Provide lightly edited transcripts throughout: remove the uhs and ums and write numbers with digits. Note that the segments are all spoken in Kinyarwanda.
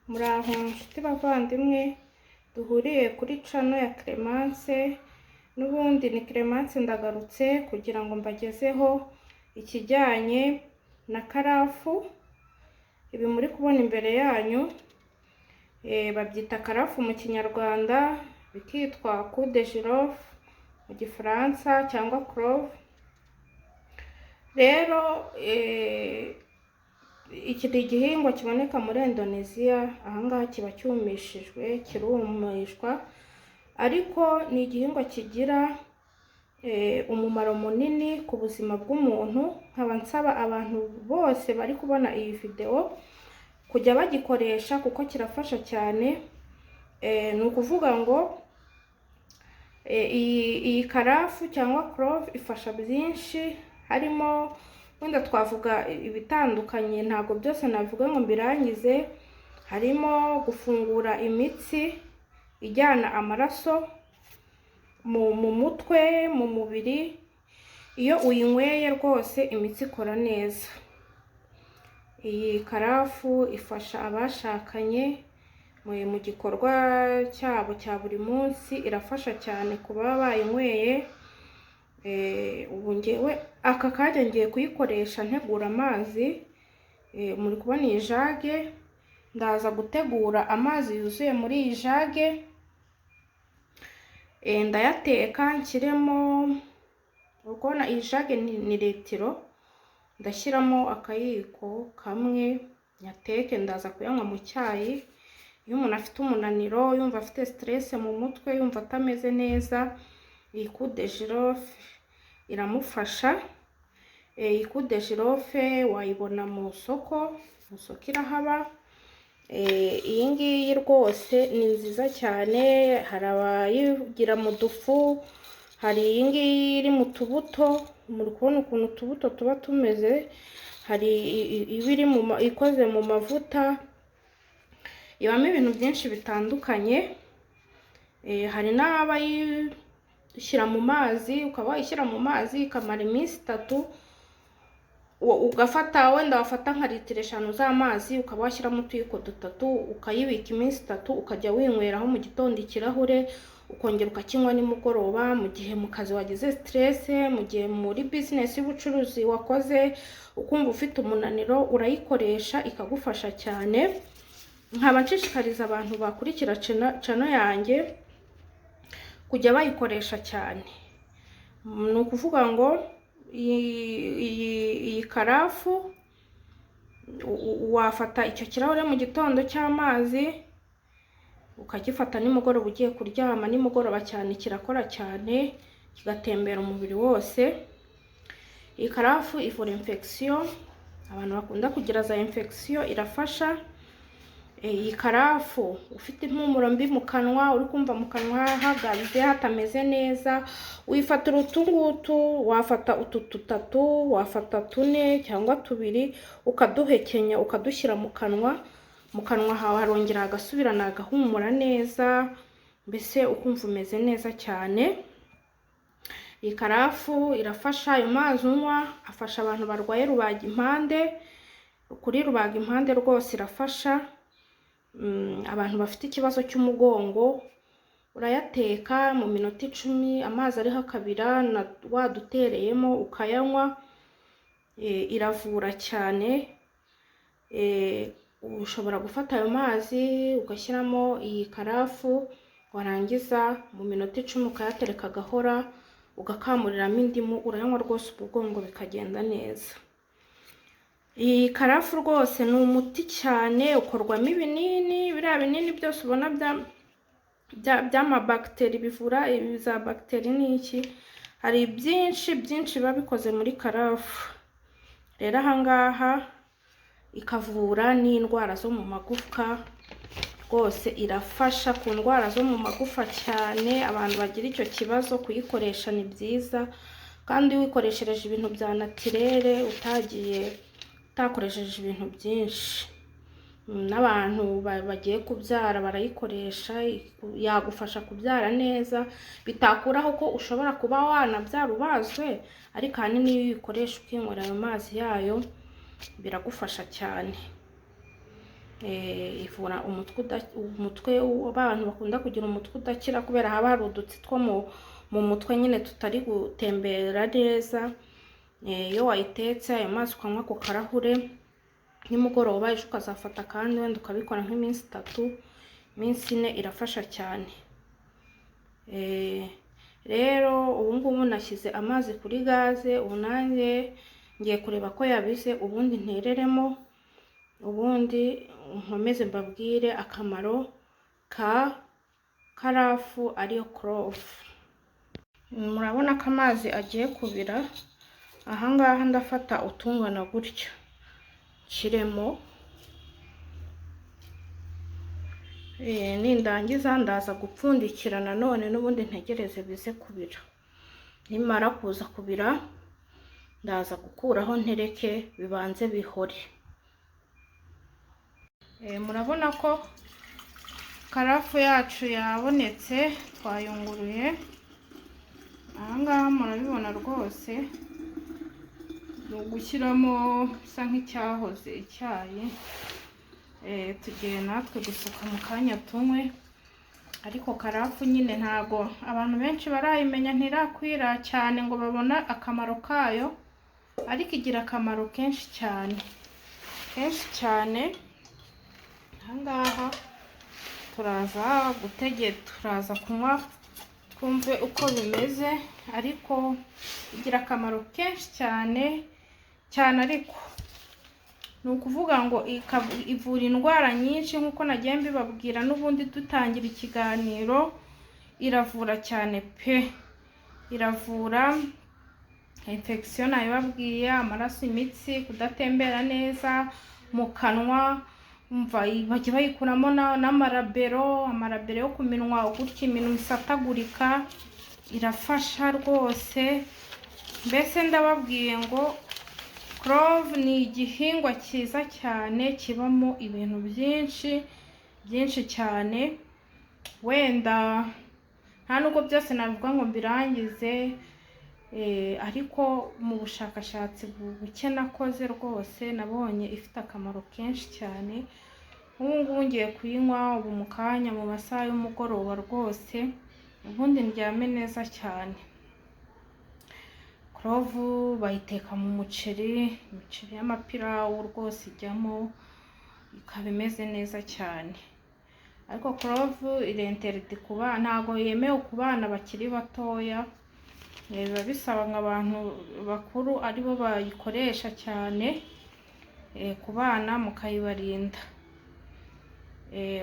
Muraho nshuti bavandimwe duhuriye kuri channel ya Clemence. N'ubundi ni Clemence ndagarutse kugira ngo mbagezeho ikijyanye na karafu. Ibi muri kubona imbere yanyu babyita karafu mu kinyarwanda, bikitwa coup de girofle mu gifaransa cyangwa clove. Rero iki ni igihingwa kiboneka muri Indonesia. Ahangaha kiba cyumishijwe, kirumishwa, ariko ni igihingwa kigira umumaro munini ku buzima bw'umuntu. Nkaba nsaba abantu bose bari kubona iyi video kujya bagikoresha kuko kirafasha cyane. Ni ukuvuga ngo iyi karafu cyangwa clove ifasha byinshi, harimo wenda twavuga ibitandukanye, ntabwo byose navuga ngo mbirangize. Harimo gufungura imitsi ijyana amaraso mu mutwe, mu mubiri. Iyo uyinyweye rwose imitsi ikora neza. Iyi karafu ifasha abashakanye mu gikorwa cyabo cya buri munsi, irafasha cyane kuba bayinyweye. Ubu ngewe aka kanya ngiye kuyikoresha ntegura amazi. Muri kubona iyi jage, ndaza gutegura amazi yuzuye muri iyi jage, ndayateka nshyiremo, urabona iyi jage ni litiro, ndashyiramo akayiko kamwe nyateke, ndaza kuyanywa mu cyayi. Iyo umuntu afite umunaniro, yumva afite stress mu mutwe, yumva atameze neza, iyi coup de girofle iramufasha. Iyi coup de girofle wayibona mu soko irahaba. Iyi ngiyi rwose ni nziza cyane. Hari abayigira mu dufu, hari iyi ngiyi iri mu tubuto. Muri kubona ukuntu utubuto tuba tumeze. Hari ibiri ikoze mu mavuta, ibamo ibintu byinshi bitandukanye. Hari n'abayishyira mu mazi, ukaba wayishyira mu mazi ikamara iminsi 3. Ugafata wenda wafata nka litiro 5 z'amazi, ukaba washyiramo utuyiko 3, ukayibika iminsi 3, ukajya winyweraho mu gitondo ikirahure, ukongera ukakinywa nimugoroba. Mu gihe mu kazi wagize stress, mu gihe muri business y'ubucuruzi wakoze ukumva ufite umunaniro, urayikoresha ikagufasha cyane. Nkaba nshishikariza abantu bakurikira channel yanjye kujya bayikoresha cyane. Ni ukuvuga ngo iyi karafu wafata icyo kirahure mu gitondo cy'amazi, ukagifata nimugoroba ugiye kuryama. Nimugoroba cyane kirakora cyane, kigatembera umubiri wose. Iyi karafu ivura infection, abantu bakunda kugira za infection irafasha. Iyi karafu ufite impumuro mbi mu kanwa, uri kumva mu kanwa hagaze hatameze neza, uyifatira utungutu, wafata utu 3, wafata 4 cyangwa 2, ukaduhekenya ukadushyira mu kanwa hawe, harongera hagasubirana agahumura neza, mbese ukumva umeze neza cyane. Iyi karafu irafasha. Ayo mazi unywa afasha abantu barwaye rubagimpande. Kuri rubagimpande rwose irafasha. Abantu bafite ikibazo cy'umugongo, urayateka mu minota 10, amazi ariho akabira wadutereyemo ukayanywa. Iravura cyane. Ushobora gufata ayo mazi ugashyiramo iyi karafu, warangiza mu minota 10 ukayatereka agahora, ugakamuriramo indimu, urayanywa rwose umugongo bikagenda neza. Iyi karafu rwose ni umuti cyane, ukorwamo ibinini. Biriya binini byose ubona by'amabacteri bivura za bacteri n'iki, hari byinshi biba bikoze muri karafu. Rero ahangaha ikavura n'indwara zo mu magufwa, rwose irafasha ku ndwara zo mu magufa cyane. Abantu bagira icyo kibazo, kuyikoresha ni byiza, kandi wikoreshereje ibintu bya naturere, utakoresheje ibintu byinshi. N'abantu bagiye kubyara barayikoresha, yagufasha kubyara neza. Bitakuraho ko ushobora kuba wanabyara ubazwe, ariko ahanini iyo uyikoresha ukinywera ayo mazi yayo biragufasha cyane. ivura umutwe w'abantu bakunda kugira umutwe udakira kubera haba hari udutsi two mu mutwe nyine tutari gutembera neza. Iyo wayitetse ayo mazi ukanywa ku karahure nimugoroba, ejo ukazafata kandi wenda ukabikora nk'iminsi 3, iminsi 4, irafasha cyane. Rero ubu ngubu nashyize amazi kuri gaze, ubu nanjye ngiye kureba ko yabize, ubundi ntereremo, ubundi nkomeze mbabwire akamaro ka karafu ariyo clove. Murabona ko amazi agiye kubira. Ahangaha ndafata utungana gutya nshyiremo, nindangiza ndaza gupfundikira nanone n'ubundi ntegereze bize kubira. Nimara kuza kubira ndaza gukuraho ntereke bibanze bihore. Murabona ko karafu yacu yabonetse, twayunguruye. Ahangaha murabibona rwose ni ugushyiramo bisa nk'icyahoze icyayi. Tugiye natwe gusuka mu kanya tunywe, ariko karafu nyine ntago abantu benshi barayimenya, ntirakwira cyane ngo babona akamaro kayo, ariko igira akamaro kenshi cyane. Ahangaha turaza kunywa twumve uko bimeze, ariko igira akamaro kenshi cyane, ariko ni ukuvuga ngo ivura indwara nyinshi nk'uko nagiye mbibabwira n'ubundi dutangira ikiganiro. Iravura cyane pe, iravura infection nayibabwiye, amaraso, imitsi kudatembera neza mu kanwa. Umva bajya bayikuramo n'amarabero yo ku minwa, gutya iminwa isatagurika. Irafasha rwose. Mbese ndababwiye ngo clove ni igihingwa cyiza cyane, kibamo ibintu byinshi cyane. Wenda nta nubwo byose navuga ngo mbirangize, ariko mu bushakashatsi buke nakoze rwose nabonye ifite akamaro kenshi cyane. Ubu ngubu ngiye kuyinywa ubu mu kanya mu masaha y'umugoroba rwose, ubundi ndyame neza cyane. Clove bayiteka mu muceri y'amapirawu rwose ijyamo, ikaba imeze neza cyane. Ariko clove irenterde ku bana, ntago yemewe ku bana bakiri batoya. Biba bisaba nk'abantu bakuru aribo bayikoresha cyane, ku bana mukayibarinda.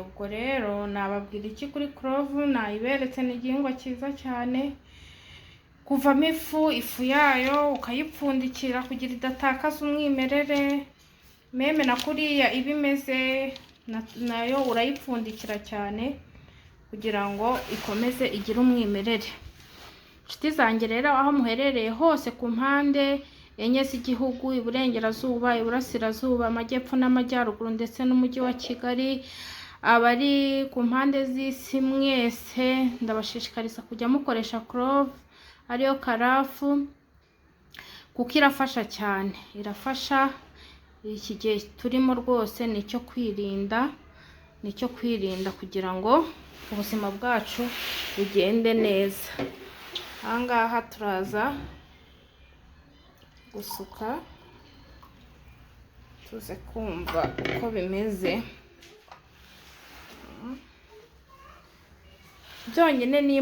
Ubwo rero nababwira iki kuri clove? Nayiberetse, ni igihingwa cyiza cyane. Kuvamo ifu yayo ukayipfundikira kugira idatakaza umwimerere. Meme na kuriya iba imeze nayo urayipfundikira cyane kugira ngo ikomeze igire umwimerere. Inshuti zanjye rero aho muherereye hose ku mpande enye z'igihugu, iburengerazuba, iburasirazuba, amajyepfo n'amajyaruguru ndetse n'umujyi wa Kigali, abari ku mpande z'isi mwese ndabashishikariza kujya mukoresha clove ariyo karafu, kuko irafasha cyane. Irafasha. Iki gihe turimo rwose nicyo kwirinda kugira ngo ubuzima bwacu bugende neza. Ahangaha turaza gusuka tuze kumva uko bimeze. Byonyine ni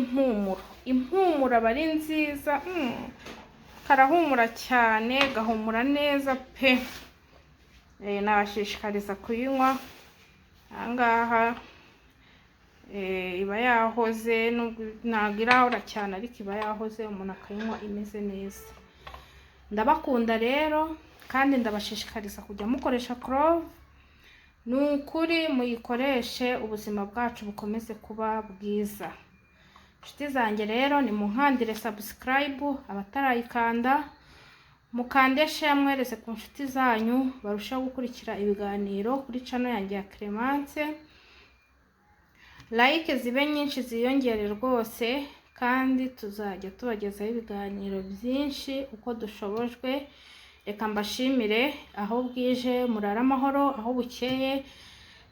impumuro aba ari nziza. Karahumura cyane, gahumura neza pe. Nabashishikariza kuyinywa. Ahangaha iba yahoze, ntabwo irahora cyane ariko iba yahoze, umuntu akayinywa imeze neza. Ndabakunda rero kandi ndabashishikariza kujya mukoresha clove. Ni ukuri muyikoreshe, ubuzima bwacu bukomeze kuba bwiza. Inshuti zanjye rero ni munkandire subscribe, abatarayikanda mukande share, mwereze ku nshuti zanyu barushaho gukurikira ibiganiro kuri channel yanjye ya Clemence. Like zibe nyinshi ziyongere rwose, kandi tuzajya tubagezaho ibiganiro byinshi uko dushobojwe. Reka mbashimire, aho bwije murara amahoro, aho bukeye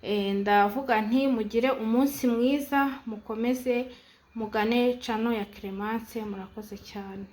ndavuga nti mugire umunsi mwiza, mukomeze mugane channel ya Clemence. Murakoze cyane.